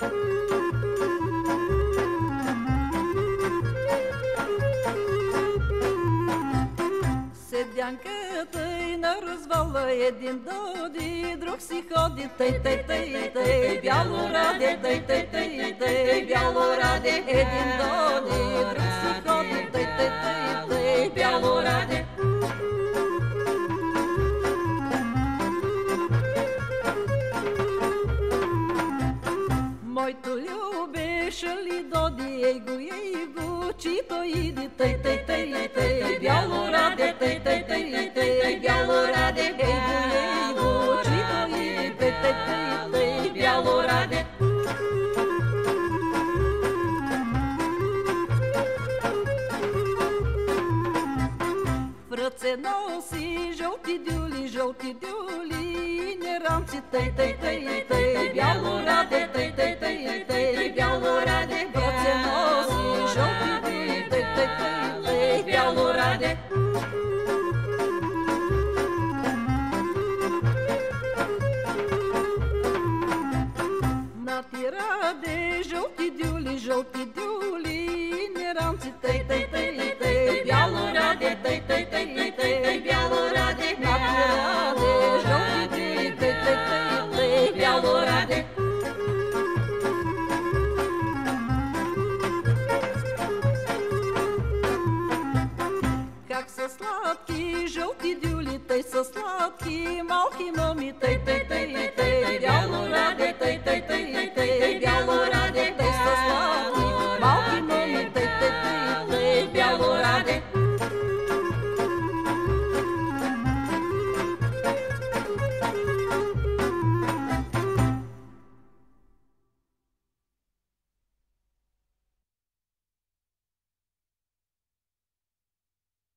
Седянката и на развала един доди, друг си ходи тъй, тъй, тъй, тъй, бяло раде, тъй, тъй, тъй, тъй, бяло раде, един доди, друг си ходи тъй, тъй, тъй, тъй, бяло раде. Моето любе шали доди, ейго, чито иди тъй, тъй, тъй, тъй, бяло раде, тъй, тъй, тъй, тъй, бяло раде, ейго, чито иди тъй, тъй, тъй, тъй, бяло раде. В ръце носи жълти дюли, и не рамци тъй, тъй, тъй, тъй, бяло раде, тъй, тъй, тъй, тъй, бяло раде, в ръце носи жълти дюли, тъй, тъй, тъй, тъй, бяло раде. На ти раде жълти дюли,